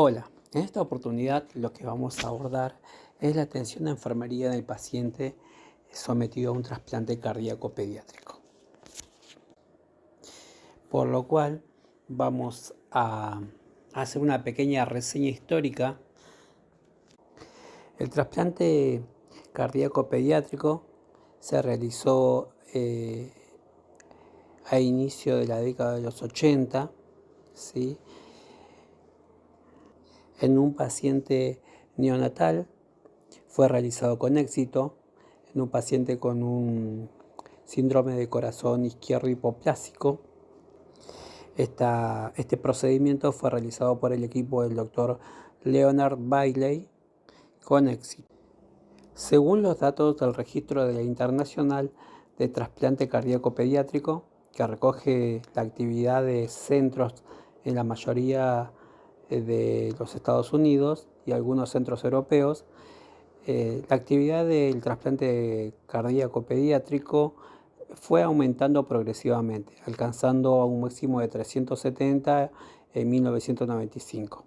Hola, en esta oportunidad lo que vamos a abordar es la atención de enfermería del paciente sometido a un trasplante cardíaco pediátrico. Por lo cual vamos a hacer una pequeña reseña histórica. El trasplante cardíaco pediátrico se realizó a inicio de la década de los 80, ¿sí?, en un paciente neonatal. Fue realizado con éxito en un paciente con un síndrome de corazón izquierdo hipoplásico. Este procedimiento fue realizado por el equipo del doctor Leonard Bailey con éxito. Según los datos del registro de la Internacional de Trasplante Cardíaco Pediátrico, que recoge la actividad de centros en la mayoría de los Estados Unidos y algunos centros europeos, la actividad del trasplante cardíaco pediátrico fue aumentando progresivamente, alcanzando un máximo de 370 en 1995.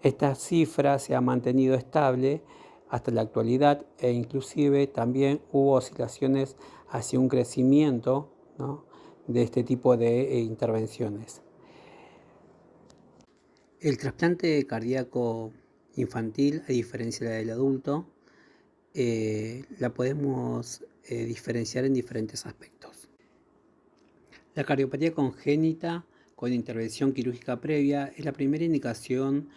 Esta cifra se ha mantenido estable hasta la actualidad e inclusive también hubo oscilaciones hacia un crecimiento, ¿no?, de este tipo de intervenciones. El trasplante cardíaco infantil, a diferencia del adulto, la podemos diferenciar en diferentes aspectos. La cardiopatía congénita con intervención quirúrgica previa es la primera indicación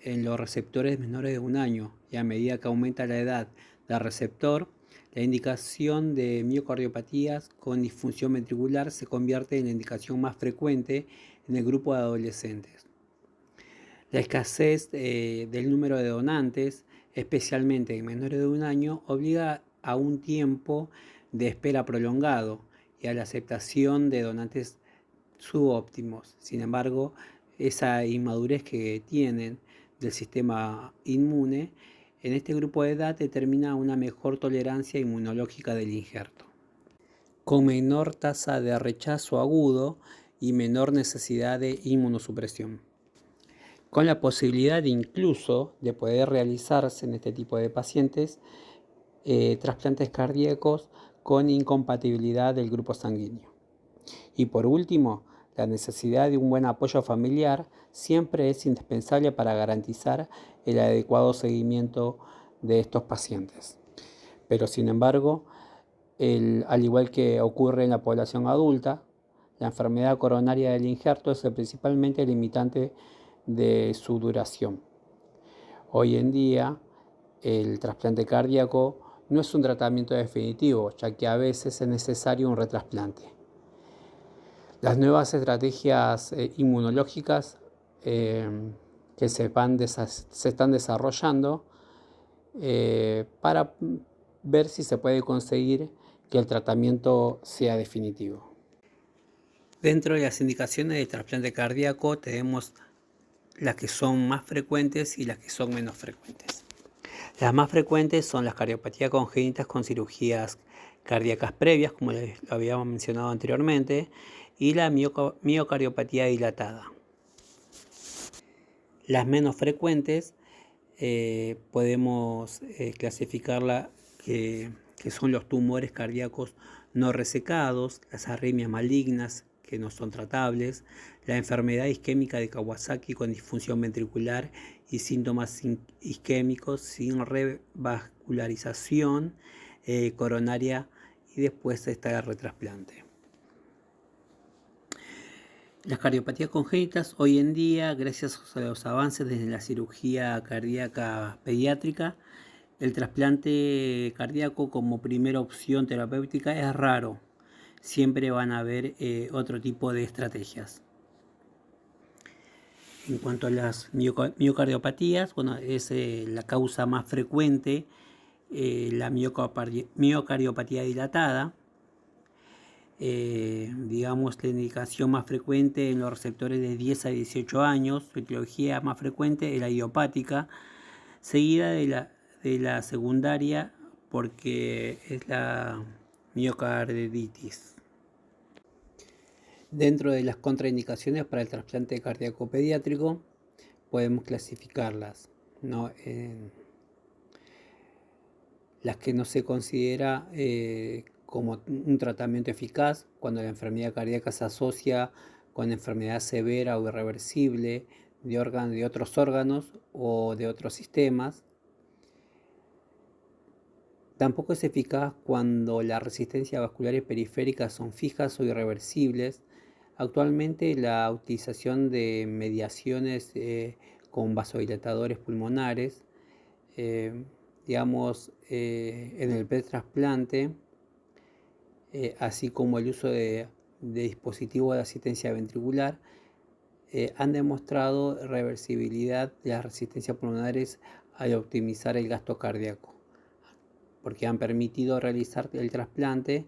en los receptores menores de 1 año, y a medida que aumenta la edad del receptor, la indicación de miocardiopatías con disfunción ventricular se convierte en la indicación más frecuente en el grupo de adolescentes. La escasez del número de donantes, especialmente en menores de 1 año, obliga a un tiempo de espera prolongado y a la aceptación de donantes subóptimos. Sin embargo, esa inmadurez que tienen del sistema inmune en este grupo de edad determina una mejor tolerancia inmunológica del injerto, con menor tasa de rechazo agudo y menor necesidad de inmunosupresión, con la posibilidad incluso de poder realizarse en este tipo de pacientes trasplantes cardíacos con incompatibilidad del grupo sanguíneo. Y por último, la necesidad de un buen apoyo familiar siempre es indispensable para garantizar el adecuado seguimiento de estos pacientes. Pero sin embargo, al igual que ocurre en la población adulta, la enfermedad coronaria del injerto es principalmente el limitante de su duración. Hoy en día, el trasplante cardíaco no es un tratamiento definitivo, ya que a veces es necesario un retrasplante. Las nuevas estrategias inmunológicas que se están desarrollando para ver si se puede conseguir que el tratamiento sea definitivo. Dentro de las indicaciones de trasplante cardíaco tenemos las que son más frecuentes y las que son menos frecuentes. Las más frecuentes son las cardiopatías congénitas con cirugías cardíacas previas, como lo habíamos mencionado anteriormente, y la miocardiopatía dilatada. Las menos frecuentes podemos clasificarla que son los tumores cardíacos no resecados, las arritmias malignas que no son tratables, la enfermedad isquémica de Kawasaki con disfunción ventricular y síntomas isquémicos sin revascularización coronaria, y después está el retrasplante. Las cardiopatías congénitas hoy en día, gracias a los avances desde la cirugía cardíaca pediátrica, el trasplante cardíaco como primera opción terapéutica es raro. Siempre van a haber otro tipo de estrategias. En cuanto a las miocardiopatías, bueno, es la causa más frecuente, la miocardiopatía dilatada. Digamos, la indicación más frecuente en los receptores de 10 a 18 años, su etiología más frecuente es la idiopática, seguida de la secundaria porque es la miocarditis. Dentro de las contraindicaciones para el trasplante cardíaco pediátrico podemos clasificarlas, ¿no? Las que no se considera como un tratamiento eficaz cuando la enfermedad cardíaca se asocia con enfermedad severa o irreversible de otros órganos o de otros sistemas. Tampoco es eficaz cuando la resistencia vascular y periférica son fijas o irreversibles. Actualmente la utilización de mediaciones con vasodilatadores pulmonares, en el trasplante, así como el uso de dispositivos de asistencia ventricular, han demostrado reversibilidad de las resistencias pulmonares al optimizar el gasto cardíaco, porque han permitido realizar el trasplante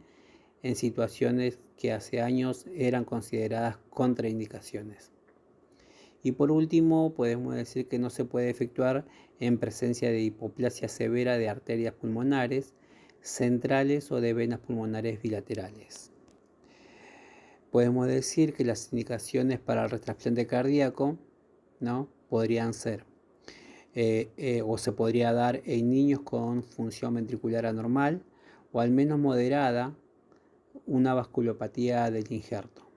en situaciones que hace años eran consideradas contraindicaciones. Y por último, podemos decir que no se puede efectuar en presencia de hipoplasia severa de arterias pulmonares centrales o de venas pulmonares bilaterales. Podemos decir que las indicaciones para el trasplante cardíaco, ¿no?, podrían ser o se podría dar en niños con función ventricular anormal o al menos moderada, una vasculopatía del injerto.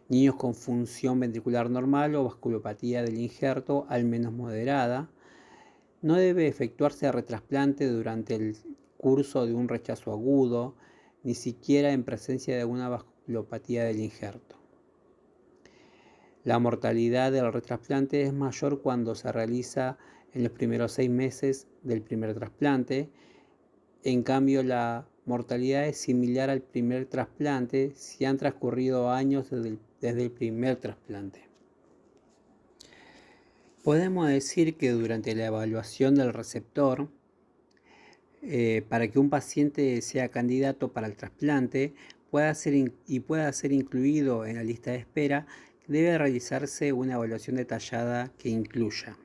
Niños con función ventricular normal o vasculopatía del injerto al menos moderada. No debe efectuarse retrasplante durante el curso de un rechazo agudo, ni siquiera en presencia de una vasculopatía del injerto. La mortalidad del retrasplante es mayor cuando se realiza en los primeros 6 meses del primer trasplante. En cambio, la mortalidad es similar al primer trasplante si han transcurrido años desde el primer trasplante. Podemos decir que durante la evaluación del receptor, para que un paciente sea candidato para el trasplante pueda ser incluido en la lista de espera, debe realizarse una evaluación detallada que incluya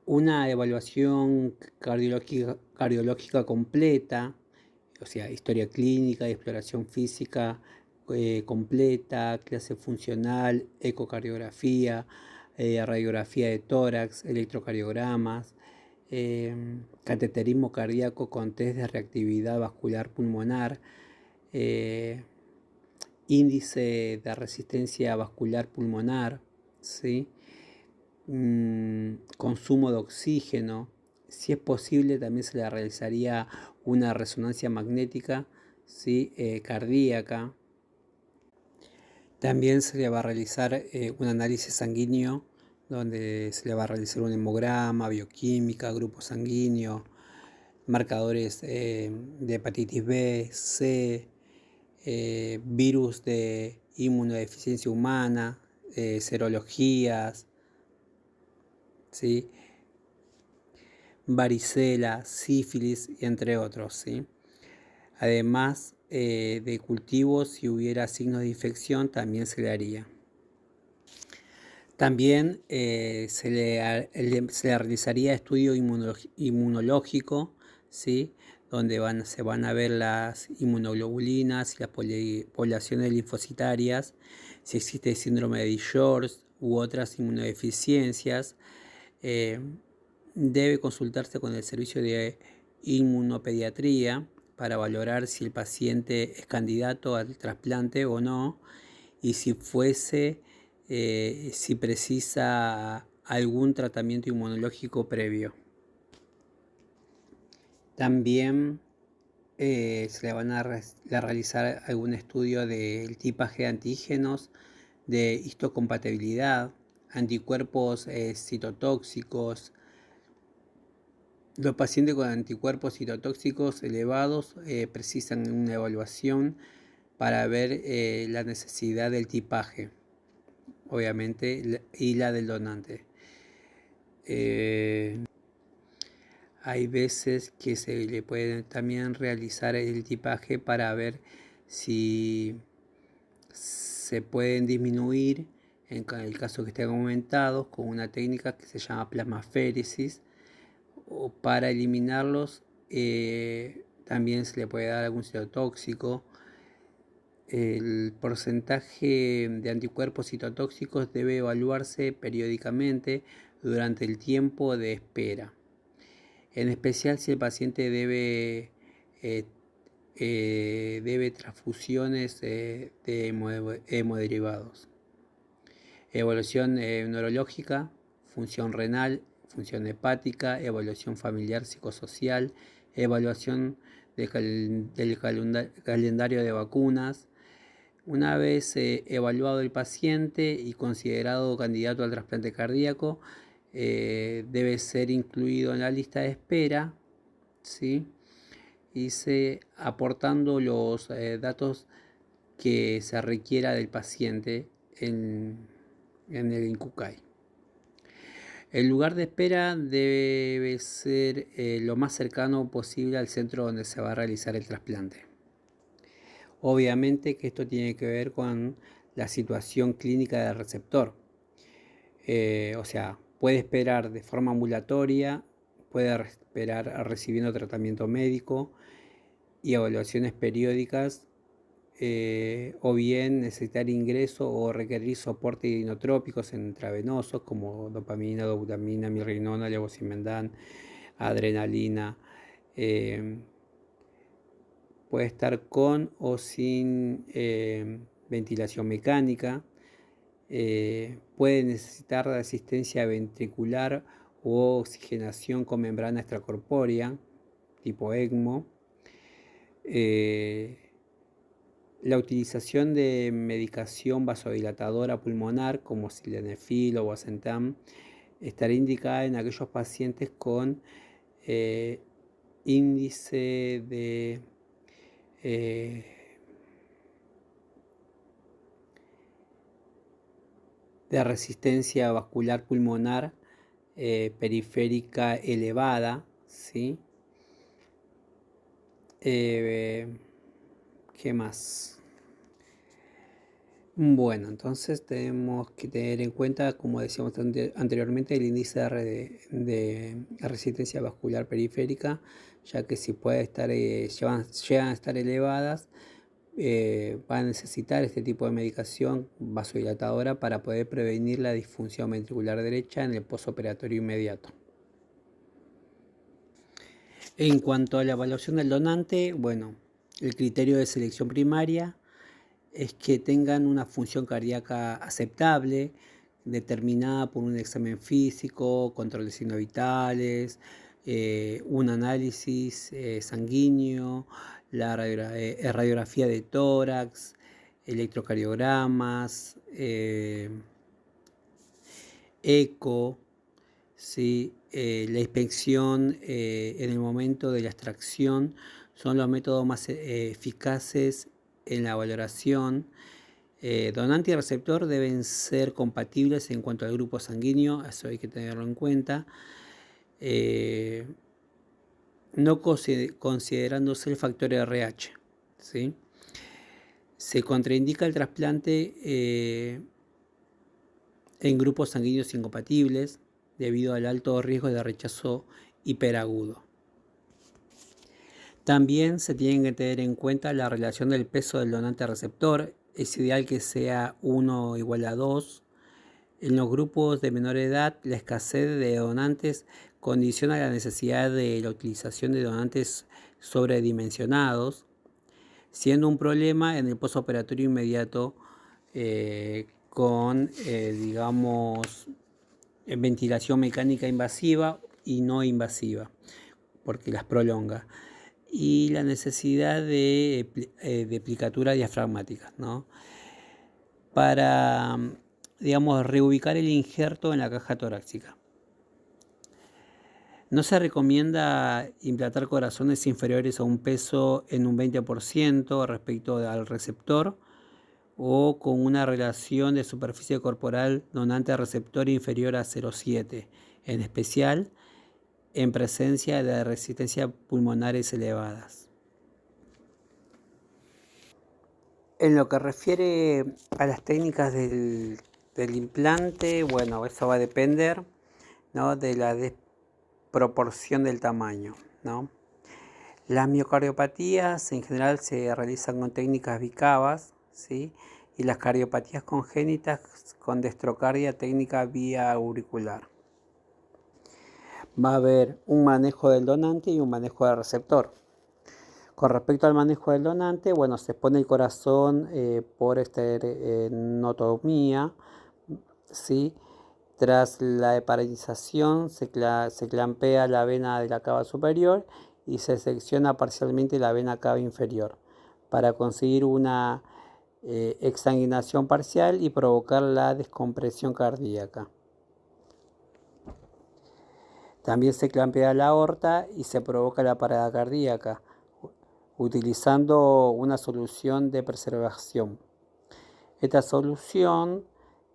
una evaluación cardiológica completa, o sea, historia clínica y exploración física completa, clase funcional, ecocardiografía, radiografía de tórax, electrocardiogramas, cateterismo cardíaco con test de reactividad vascular pulmonar, índice de resistencia vascular pulmonar, ¿sí?, consumo de oxígeno. Si es posible, también se le realizaría una resonancia magnética, ¿sí?, cardíaca. También se le va a realizar un análisis sanguíneo, donde se le va a realizar un hemograma, bioquímica, grupo sanguíneo, marcadores de hepatitis B, C, virus de inmunodeficiencia humana, serologías, ¿sí?, varicela, sífilis, entre otros, ¿sí? Además de cultivos, si hubiera signos de infección, también se le haría. También se le realizaría estudio inmunológico, ¿sí?, donde se van a ver las inmunoglobulinas y las poblaciones linfocitarias, si existe síndrome de George u otras inmunodeficiencias. Debe consultarse con el servicio de inmunopediatría para valorar si el paciente es candidato al trasplante o no, y si precisa algún tratamiento inmunológico previo. También se le van a realizar algún estudio del tipaje de antígenos, de histocompatibilidad, anticuerpos citotóxicos. Los pacientes con anticuerpos citotóxicos elevados precisan una evaluación para ver la necesidad del tipaje, obviamente, y la del donante. Hay veces que se le puede también realizar el tipaje para ver si se pueden disminuir, en el caso que estén aumentados, con una técnica que se llama plasmaféresis, o para eliminarlos también se le puede dar algún citotóxico. El porcentaje de anticuerpos citotóxicos debe evaluarse periódicamente durante el tiempo de espera, en especial si el paciente debe transfusiones de hemoderivados. Evaluación neurológica, función renal, función hepática, evaluación familiar psicosocial, evaluación del calendario de vacunas. Una vez evaluado el paciente y considerado candidato al trasplante cardíaco, debe ser incluido en la lista de espera, ¿sí? Y aportando los datos que se requiera del paciente en el INCUCAI. El lugar de espera debe ser lo más cercano posible al centro donde se va a realizar el trasplante. Obviamente que esto tiene que ver con la situación clínica del receptor. O sea, puede esperar de forma ambulatoria, puede esperar recibiendo tratamiento médico y evaluaciones periódicas, o bien necesitar ingreso o requerir soporte inotrópicos intravenosos como dopamina, dobutamina, mirrinona, levosimendan, adrenalina. Puede estar con o sin ventilación mecánica. Puede necesitar de asistencia ventricular o oxigenación con membrana extracorpórea, tipo ECMO. La utilización de medicación vasodilatadora pulmonar como sildenafil o bosentan estará indicada en aquellos pacientes con índice de resistencia vascular pulmonar periférica elevada, ¿sí? ¿Qué más? Bueno, entonces tenemos que tener en cuenta, como decíamos anteriormente, el índice de resistencia vascular periférica, ya que si puede estar, llegan a estar elevadas, va a necesitar este tipo de medicación vasodilatadora para poder prevenir la disfunción ventricular derecha en el postoperatorio inmediato. En cuanto a la evaluación del donante, bueno, el criterio de selección primaria es que tengan una función cardíaca aceptable, determinada por un examen físico, control de signos vitales, un análisis sanguíneo, la radiografía de tórax, electrocardiogramas, eco, ¿sí? La inspección en el momento de la extracción son los métodos más eficaces en la valoración. Donante y receptor deben ser compatibles en cuanto al grupo sanguíneo, eso hay que tenerlo en cuenta, no considerándose el factor RH, ¿sí? Se contraindica el trasplante en grupos sanguíneos incompatibles debido al alto riesgo de rechazo hiperagudo. También se tiene que tener en cuenta la relación del peso del donante receptor. Es ideal que sea 1 igual a 2. En los grupos de menor edad, la escasez de donantes condiciona la necesidad de la utilización de donantes sobredimensionados, siendo un problema en el postoperatorio inmediato con, digamos, ventilación mecánica invasiva y no invasiva, porque las prolonga, y la necesidad de plicatura diafragmática, ¿no? Para, digamos, reubicar el injerto en la caja torácica. No se recomienda implantar corazones inferiores a un peso en un 20% respecto al receptor o con una relación de superficie corporal donante-receptor inferior a 0,7, en especial en presencia de resistencias pulmonares elevadas. En lo que refiere a las técnicas del implante, bueno, eso va a depender, ¿no?, de la desproporción del tamaño, ¿no? Las miocardiopatías en general se realizan con técnicas bicavas, ¿sí? Y las cardiopatías congénitas con destrocardia técnica vía auricular. Va a haber un manejo del donante y un manejo del receptor. Con respecto al manejo del donante, bueno, se pone el corazón por esternotomía, ¿sí? Tras la heparinización se clampea la vena de la cava superior y se secciona parcialmente la vena cava inferior para conseguir una exsanguinación parcial y provocar la descompresión cardíaca. También se clampea la aorta y se provoca la parada cardíaca utilizando una solución de preservación. Esta solución,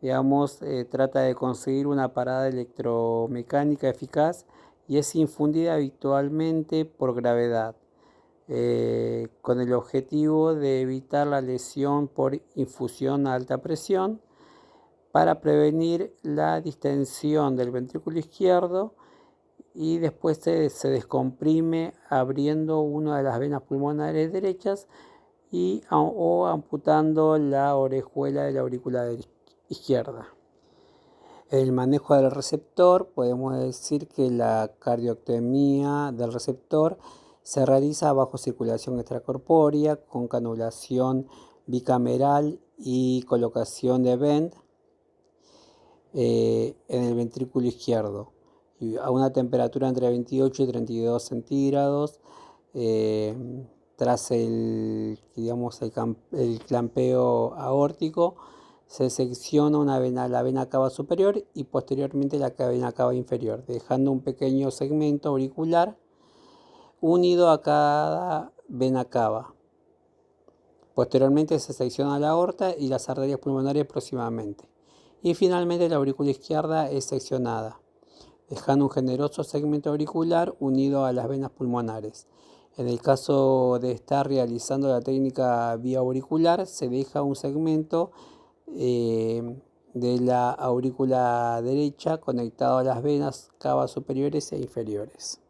digamos, trata de conseguir una parada electromecánica eficaz y es infundida habitualmente por gravedad, con el objetivo de evitar la lesión por infusión a alta presión para prevenir la distensión del ventrículo izquierdo, y después se descomprime abriendo una de las venas pulmonares derechas o amputando la orejuela de la aurícula izquierda. El manejo del receptor, podemos decir que la cardioctomía del receptor se realiza bajo circulación extracorpórea con canulación bicameral y colocación de vent en el ventrículo izquierdo a una temperatura entre 28 y 32 centígrados. Tras el clampeo aórtico se secciona la vena cava superior y posteriormente la vena cava inferior, dejando un pequeño segmento auricular unido a cada vena cava. Posteriormente se secciona la aorta y las arterias pulmonares próximamente. Y finalmente la aurícula izquierda es seccionada, dejando un generoso segmento auricular unido a las venas pulmonares. En el caso de estar realizando la técnica vía auricular, se deja un segmento de la aurícula derecha conectado a las venas cavas superiores e inferiores.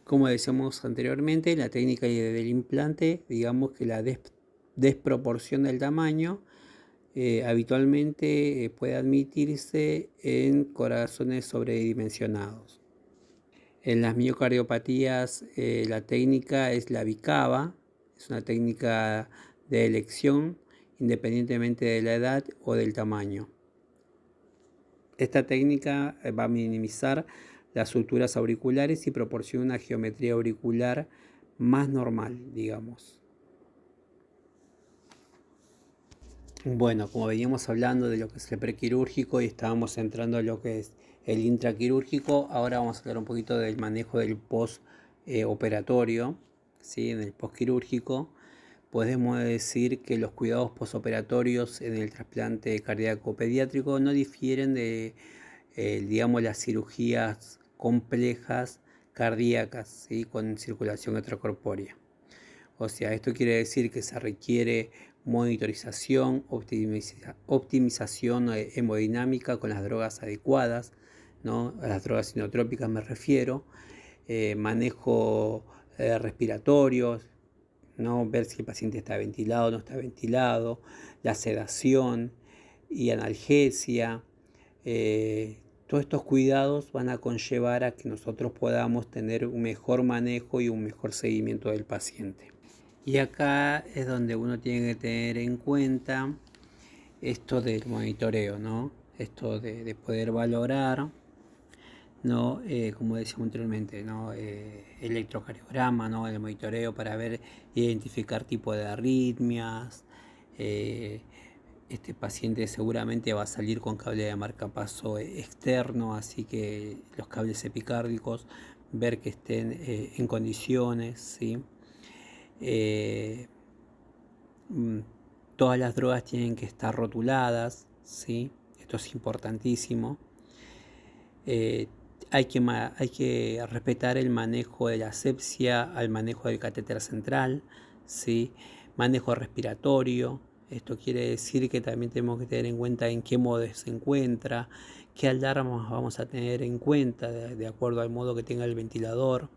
Como decíamos anteriormente, la técnica del implante, digamos que la desproporción del tamaño habitualmente puede admitirse en corazones sobredimensionados. En las miocardiopatías la técnica es la bicava, es una técnica de elección independientemente de la edad o del tamaño. Esta técnica va a minimizar las suturas auriculares y proporciona una geometría auricular más normal, digamos. Bueno, como veníamos hablando de lo que es el prequirúrgico y estábamos entrando a lo que es el intraquirúrgico, ahora vamos a hablar un poquito del manejo del postoperatorio, ¿sí? En el postquirúrgico podemos decir que los cuidados postoperatorios en el trasplante cardíaco pediátrico no difieren de, digamos, las cirugías complejas cardíacas, ¿sí? Con circulación extracorpórea. O sea, esto quiere decir que se requiere monitorización, optimización hemodinámica con las drogas adecuadas, ¿no? A las drogas inotrópicas me refiero, manejo respiratorio, ¿no? Ver si el paciente está ventilado o no está ventilado, la sedación y analgesia. Todos estos cuidados van a conllevar a que nosotros podamos tener un mejor manejo y un mejor seguimiento del paciente. Y acá es donde uno tiene que tener en cuenta esto del monitoreo, ¿no? Esto de poder valorar, ¿no? Como decíamos anteriormente, ¿no? Electrocardiograma, ¿no? El monitoreo para ver, identificar tipo de arritmias. Este paciente seguramente va a salir con cable de marcapaso externo, así que los cables epicárdicos, ver que estén en condiciones, ¿sí? Todas las drogas tienen que estar rotuladas, ¿sí? Esto es importantísimo. Hay que respetar el manejo de la asepsia al manejo del catéter central, ¿sí? Manejo respiratorio. Esto quiere decir que también tenemos que tener en cuenta en qué modo se encuentra, qué alarmas vamos a tener en cuenta de acuerdo al modo que tenga el ventilador.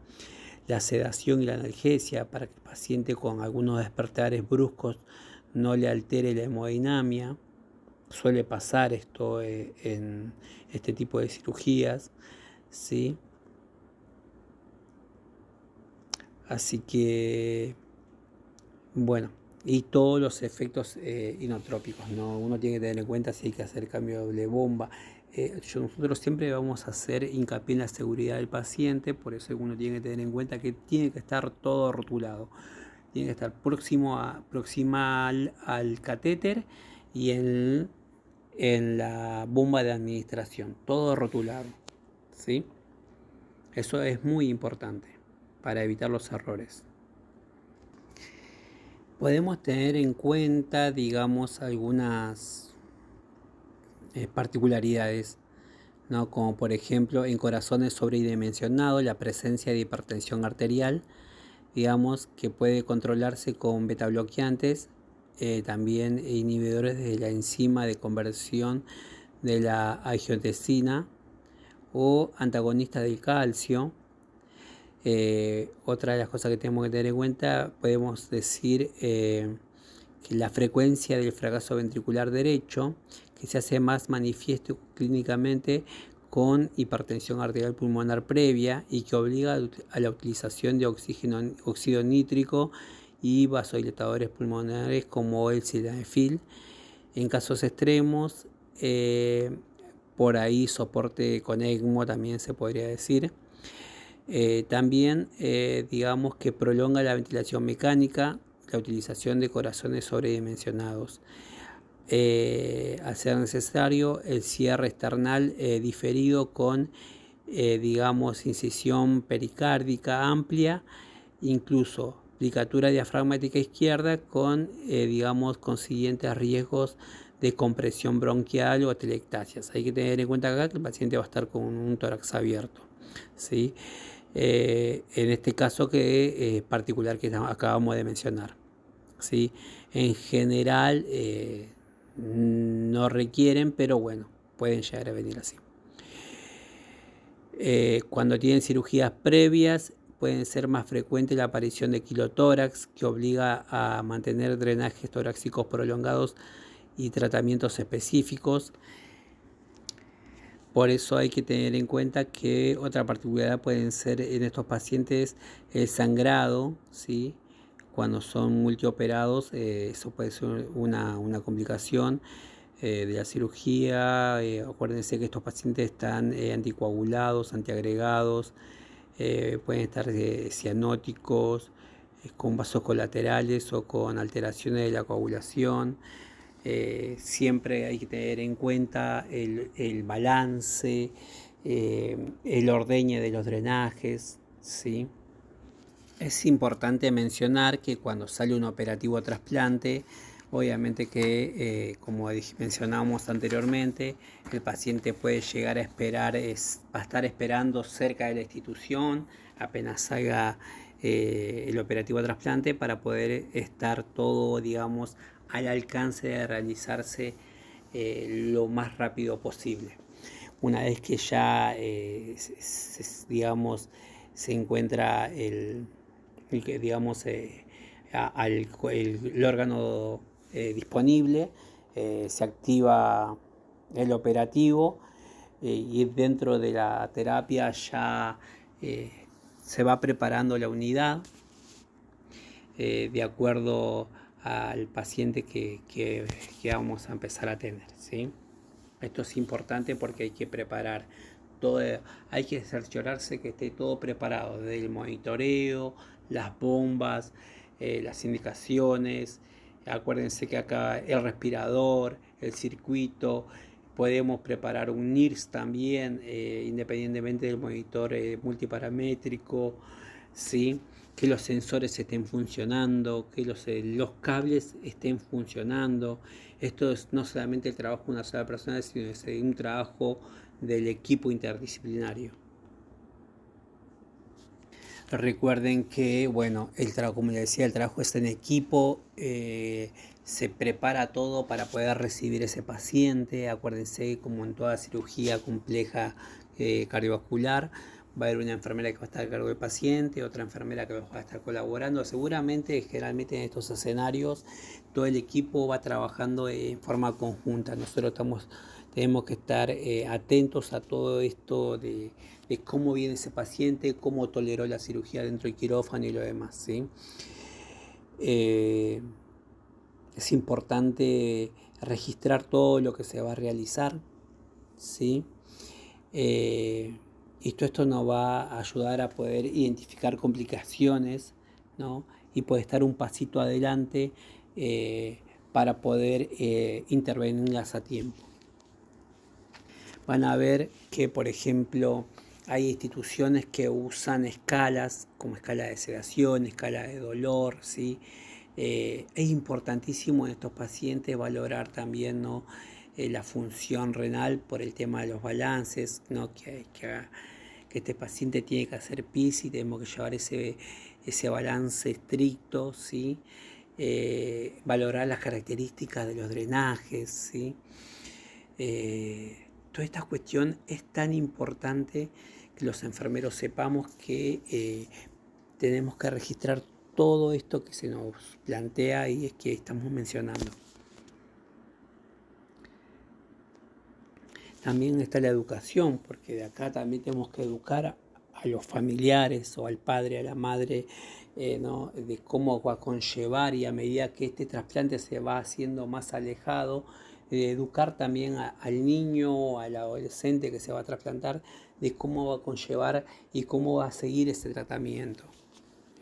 La sedación y la analgesia para que el paciente con algunos despertares bruscos no le altere la hemodinamia. Suele pasar esto en este tipo de cirugías, ¿sí? Así que, bueno, y todos los efectos inotrópicos, ¿no? Uno tiene que tener en cuenta si hay que hacer cambio de doble bomba. Nosotros siempre vamos a hacer hincapié en la seguridad del paciente, por eso uno tiene que tener en cuenta que tiene que estar todo rotulado. Tiene que estar proximal al catéter y en la bomba de administración, todo rotulado, ¿sí? Eso es muy importante para evitar los errores. Podemos tener en cuenta, digamos, algunas particularidades, ¿no? Como por ejemplo en corazones sobredimensionados la presencia de hipertensión arterial, digamos, que puede controlarse con betabloqueantes, también inhibidores de la enzima de conversión de la angiotensina o antagonistas del calcio. Otra de las cosas que tenemos que tener en cuenta, podemos decir que la frecuencia del fracaso ventricular derecho, que se hace más manifiesto clínicamente con hipertensión arterial pulmonar previa y que obliga a la utilización de óxido nítrico y vasodilatadores pulmonares como el sildenafil. En casos extremos, por ahí soporte con ECMO también se podría decir. También digamos que prolonga la ventilación mecánica, la utilización de corazones sobredimensionados. Al ser necesario el cierre external diferido con digamos incisión pericárdica amplia, incluso plicatura diafragmática izquierda con digamos consiguientes riesgos de compresión bronquial o atelectasias. Hay que tener en cuenta acá que el paciente va a estar con un tórax abierto, ¿sí? En este caso que particular que acabamos de mencionar, ¿sí? En general no requieren, pero bueno, pueden llegar a venir así. Cuando tienen cirugías previas pueden ser más frecuente la aparición de quilotórax, que obliga a mantener drenajes torácicos prolongados y tratamientos específicos. Por eso hay que tener en cuenta que otra particularidad pueden ser en estos pacientes el sangrado, ¿sí? Cuando son multioperados, eso puede ser una complicación de la cirugía. Acuérdense que estos pacientes están anticoagulados, antiagregados, pueden estar cianóticos, con vasos colaterales o con alteraciones de la coagulación. Siempre hay que tener en cuenta el balance, el ordeñe de los drenajes, ¿sí? Es importante mencionar que cuando sale un operativo trasplante, obviamente que, como mencionábamos anteriormente, el paciente puede llegar a esperar, va a estar esperando cerca de la institución apenas salga el operativo trasplante para poder estar todo, digamos, al alcance de realizarse lo más rápido posible. Una vez que ya, digamos, se encuentra el órgano disponible, se activa el operativo y dentro de la terapia ya se va preparando la unidad de acuerdo al paciente que vamos a empezar a tener, ¿sí? Esto es importante porque hay que preparar todo, hay que cerciorarse que esté todo preparado, desde el monitoreo, las bombas, las indicaciones. Acuérdense que acá el respirador, el circuito, podemos preparar un NIRS también, independientemente del monitor multiparamétrico, ¿sí? Que los sensores estén funcionando, que los cables estén funcionando. Esto es no solamente el trabajo de una sola persona, sino es un trabajo del equipo interdisciplinario. Recuerden que, bueno, como les decía, el trabajo es en equipo, se prepara todo para poder recibir ese paciente. Acuérdense, como en toda cirugía compleja cardiovascular, va a haber una enfermera que va a estar a cargo del paciente, otra enfermera que va a estar colaborando. Seguramente, generalmente en estos escenarios, todo el equipo va trabajando en forma conjunta. Nosotros tenemos que estar atentos a todo esto de cómo viene ese paciente, cómo toleró la cirugía dentro del quirófano y lo demás, ¿sí? Es importante registrar todo lo que se va a realizar, ¿sí? Y todo esto nos va a ayudar a poder identificar complicaciones, ¿no? Y poder estar un pasito adelante para poder intervenirlas a tiempo. Van a ver que, por ejemplo, hay instituciones que usan escalas, como escala de sedación, escala de dolor, ¿sí? Es importantísimo en estos pacientes valorar también, ¿no? La función renal por el tema de los balances, ¿no? que este paciente tiene que hacer pis y tenemos que llevar ese balance estricto, ¿sí? Valorar las características de los drenajes, ¿sí? Toda esta cuestión es tan importante que los enfermeros sepamos que tenemos que registrar todo esto que se nos plantea y es que estamos mencionando. También está la educación, porque de acá también tenemos que educar a los familiares o al padre, a la madre, ¿no? De cómo va a conllevar, y a medida que este trasplante se va haciendo más alejado, educar también al niño o al adolescente que se va a trasplantar de cómo va a conllevar y cómo va a seguir ese tratamiento.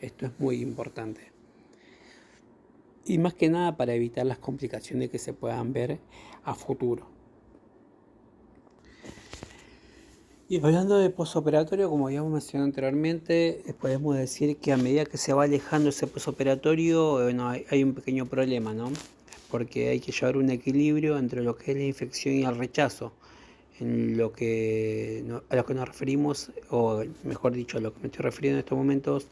Esto es muy importante. Y más que nada para evitar las complicaciones que se puedan ver a futuro. Y hablando de posoperatorio, como habíamos mencionado anteriormente, podemos decir que a medida que se va alejando ese posoperatorio, bueno, hay un pequeño problema, ¿no? Porque hay que llevar un equilibrio entre lo que es la infección y el rechazo. En lo que, a lo que nos referimos, o mejor dicho, a lo que me estoy refiriendo en estos momentos,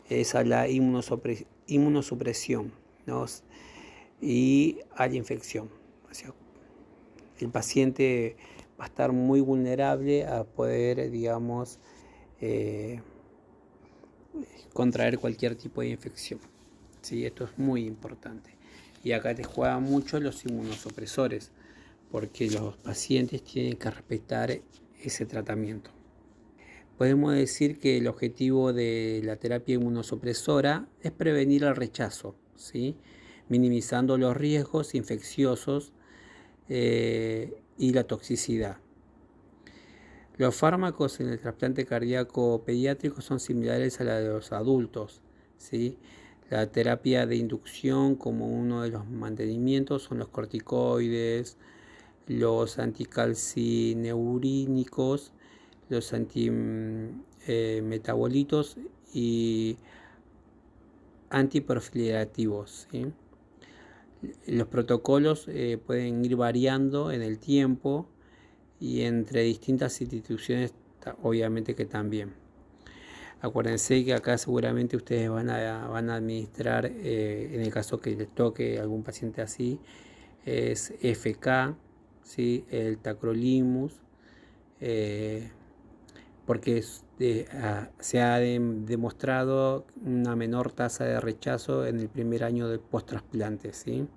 es a la inmunosupresión, ¿no? Y a la infección. O sea, el paciente va a estar muy vulnerable a poder, digamos, contraer cualquier tipo de infección. ¿Sí? Esto es muy importante. Y acá te juegan mucho los inmunosupresores, porque los pacientes tienen que respetar ese tratamiento. Podemos decir que el objetivo de la terapia inmunosupresora es prevenir el rechazo, ¿sí? Minimizando los riesgos infecciosos y la toxicidad. Los fármacos en el trasplante cardíaco pediátrico son similares a la de los adultos, ¿sí? La terapia de inducción como uno de los mantenimientos son los corticoides, los anticalcineurínicos, los antimetabolitos y antiproliferativos, ¿sí? Los protocolos pueden ir variando en el tiempo y entre distintas instituciones obviamente que también. Acuérdense que acá seguramente ustedes van a administrar, en el caso que les toque algún paciente así, es FK, ¿sí? El tacrolimus, porque se ha demostrado una menor tasa de rechazo en el primer año del post-trasplante, ¿sí?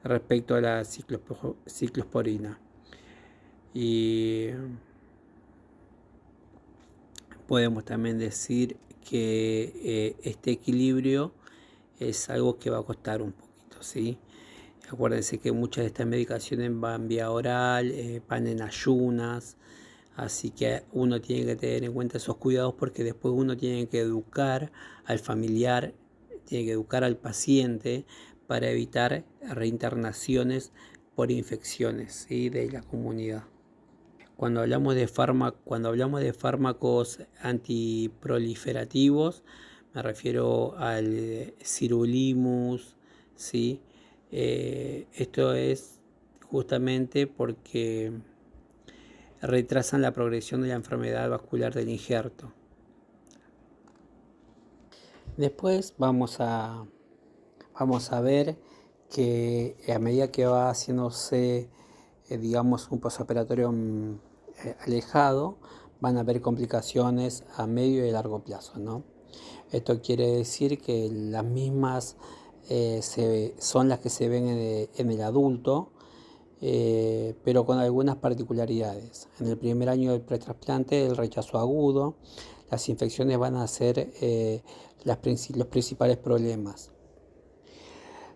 Respecto a la ciclosporina. Y podemos también decir que este equilibrio es algo que va a costar un poquito, ¿sí? Acuérdense que muchas de estas medicaciones van vía oral, van en ayunas, así que uno tiene que tener en cuenta esos cuidados porque después uno tiene que educar al familiar, tiene que educar al paciente para evitar reinternaciones por infecciones, ¿sí? De la comunidad. Cuando hablamos de fármacos antiproliferativos, me refiero al sirolimus, ¿sí? Esto es justamente porque retrasan la progresión de la enfermedad vascular del injerto. Después vamos a ver que a medida que va haciéndose, digamos, un posoperatorio alejado, van a haber complicaciones a medio y largo plazo, ¿no? Esto quiere decir que las mismas son las que se ven en el adulto, pero con algunas particularidades. En el primer año del pretrasplante, el rechazo agudo, las infecciones van a ser los principales problemas.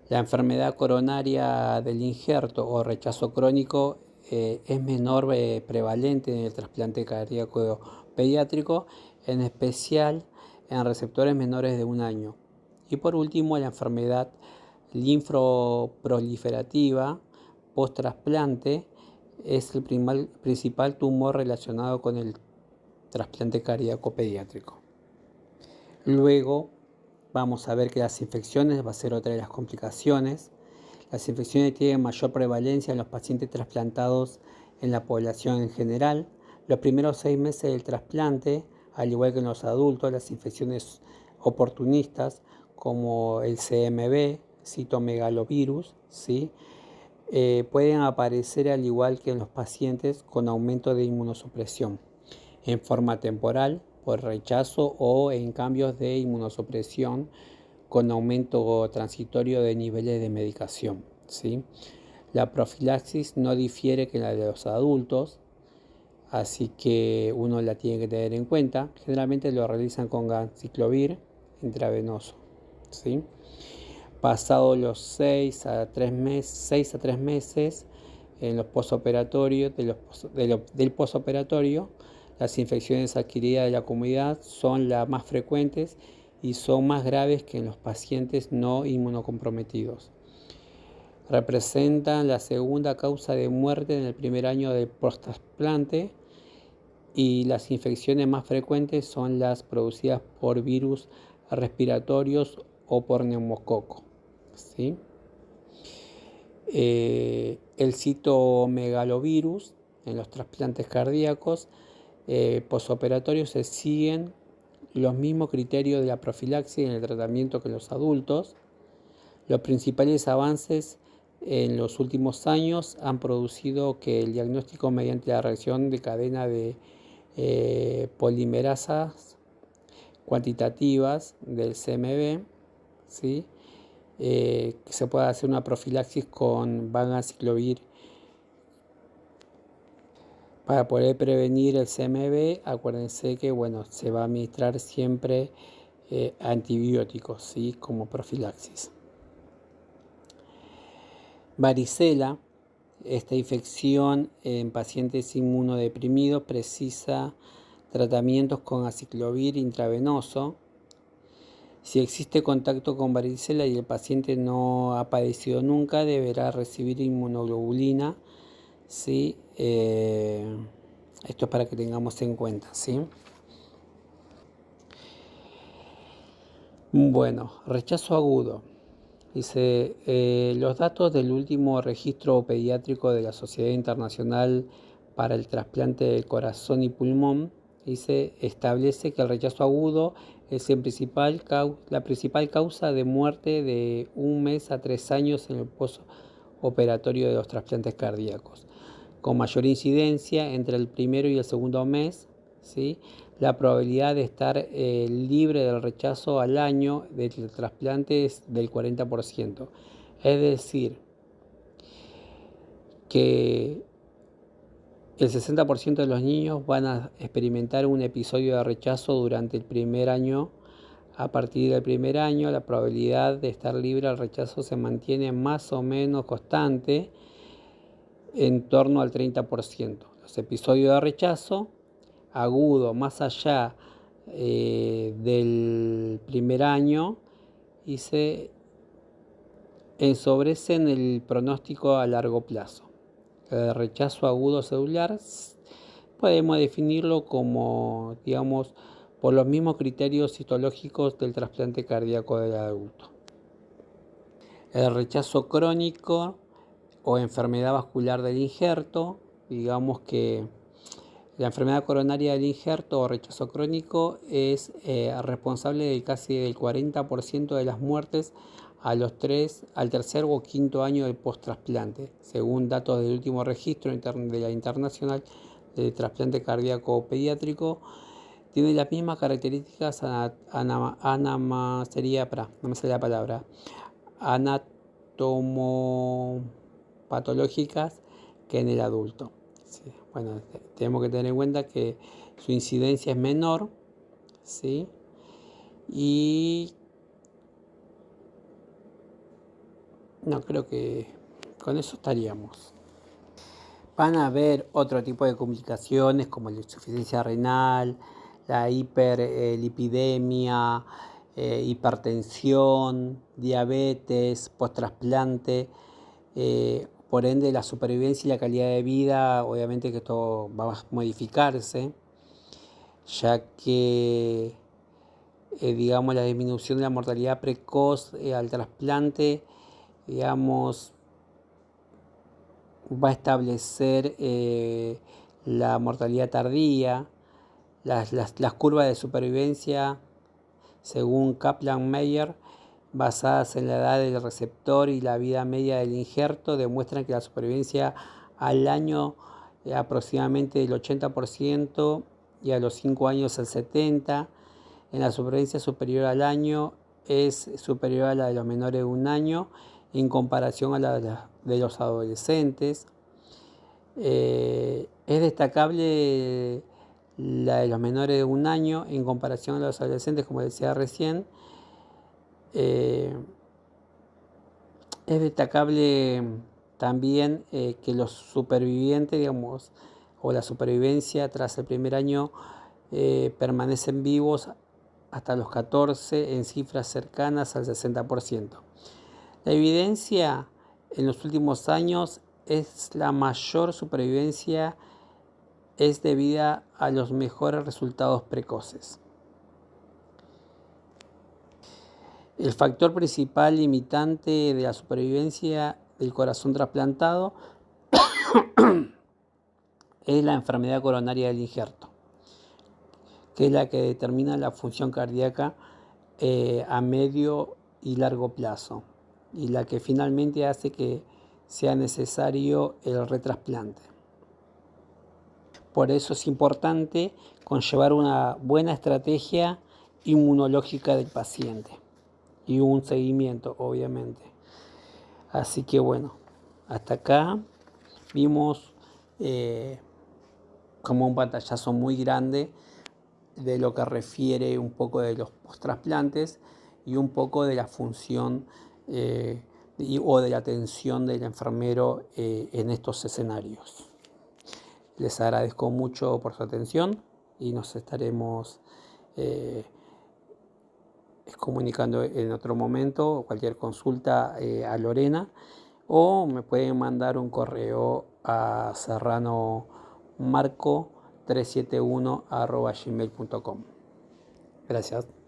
La enfermedad coronaria del injerto o rechazo crónico es menor prevalente en el trasplante cardíaco pediátrico, en especial en receptores menores de 1 año. Y por último, la enfermedad linfoproliferativa post-trasplante es el principal tumor relacionado con el trasplante cardíaco pediátrico. Luego vamos a ver que las infecciones va a ser otra de las complicaciones. Las infecciones tienen mayor prevalencia en los pacientes trasplantados en la población en general. Los primeros 6 meses del trasplante, al igual que en los adultos, las infecciones oportunistas como el CMV, citomegalovirus, ¿sí? Pueden aparecer al igual que en los pacientes con aumento de inmunosupresión en forma temporal por rechazo o en cambios de inmunosupresión con aumento transitorio de niveles de medicación, ¿sí? La profilaxis no difiere que la de los adultos, así que uno la tiene que tener en cuenta. Generalmente lo realizan con ganciclovir intravenoso, ¿sí? Pasado los 6 a 3 meses en los posoperatorios, del posoperatorio, las infecciones adquiridas de la comunidad son las más frecuentes y son más graves que en los pacientes no inmunocomprometidos. Representan la segunda causa de muerte en el primer año del post-trasplante y las infecciones más frecuentes son las producidas por virus respiratorios o por neumococo, ¿sí? El citomegalovirus en los trasplantes cardíacos posoperatorios se siguen los mismos criterios de la profilaxis en el tratamiento que en los adultos. Los principales avances en los últimos años han producido que el diagnóstico mediante la reacción de cadena de polimerasas cuantitativas del CMV, ¿sí? Que se pueda hacer una profilaxis con vanciclovir. Para poder prevenir el CMV, acuérdense que se va a administrar siempre antibióticos, ¿sí? Como profilaxis. Varicela, esta infección en pacientes inmunodeprimidos precisa tratamientos con aciclovir intravenoso. Si existe contacto con varicela y el paciente no ha padecido nunca, deberá recibir inmunoglobulina, ¿sí? Esto es para que tengamos en cuenta, ¿sí? Bueno, rechazo agudo. Dice, los datos del último registro pediátrico de la Sociedad Internacional para el Trasplante de Corazón y Pulmón, establece que el rechazo agudo es la principal causa de muerte de 1 mes a 3 años en el postoperatorio de los trasplantes cardíacos, con mayor incidencia entre el primero y el segundo mes, ¿sí? La probabilidad de estar libre del rechazo al año del trasplante es del 40%. Es decir, que el 60% de los niños van a experimentar un episodio de rechazo durante el primer año. A partir del primer año, la probabilidad de estar libre del rechazo se mantiene más o menos constante, en torno al 30%. Los episodios de rechazo agudo más allá del primer año y se ensobrecen el pronóstico a largo plazo. El rechazo agudo celular podemos definirlo como, digamos, por los mismos criterios histológicos del trasplante cardíaco del adulto. El rechazo crónico o enfermedad vascular del injerto, digamos que la enfermedad coronaria del injerto o rechazo crónico es responsable de casi del 40% de las muertes al tercer o quinto año del post-trasplante, según datos del último registro de la International de trasplante cardíaco pediátrico tiene las mismas características anatomopatológicas que en el adulto. ¿Sí? Bueno, tenemos que tener en cuenta que su incidencia es menor, ¿sí? Y no, creo que con eso estaríamos. Van a haber otro tipo de complicaciones como la insuficiencia renal, la hiperlipidemia, hipertensión, diabetes, post-trasplante. Por ende, la supervivencia y la calidad de vida, obviamente que esto va a modificarse, ya que, digamos, la disminución de la mortalidad precoz al trasplante, digamos, va a establecer la mortalidad tardía, las curvas de supervivencia, según Kaplan-Meier, basadas en la edad del receptor y la vida media del injerto, demuestran que la supervivencia al año aproximadamente del 80% y a los 5 años el 70%. En la supervivencia superior al año es superior a la de los menores de 1 año en comparación a la de los adolescentes. Es destacable la de los menores de 1 año en comparación a los adolescentes, como decía recién. Es destacable también que los supervivientes, digamos, o la supervivencia tras el primer año permanecen vivos hasta los 14 en cifras cercanas al 60%. La evidencia en los últimos años es la mayor supervivencia es debida a los mejores resultados precoces. El factor principal limitante de la supervivencia del corazón trasplantado es la enfermedad coronaria del injerto, que es la que determina la función cardíaca a medio y largo plazo y la que finalmente hace que sea necesario el retrasplante. Por eso es importante conllevar una buena estrategia inmunológica del paciente y un seguimiento, obviamente. Así que bueno, hasta acá vimos como un pantallazo muy grande de lo que refiere un poco de los post-trasplantes y un poco de la función o de la atención del enfermero en estos escenarios. Les agradezco mucho por su atención y nos estaremos comunicando en otro momento. Cualquier consulta a Lorena, o me pueden mandar un correo a serranomarco371@gmail.com. Gracias.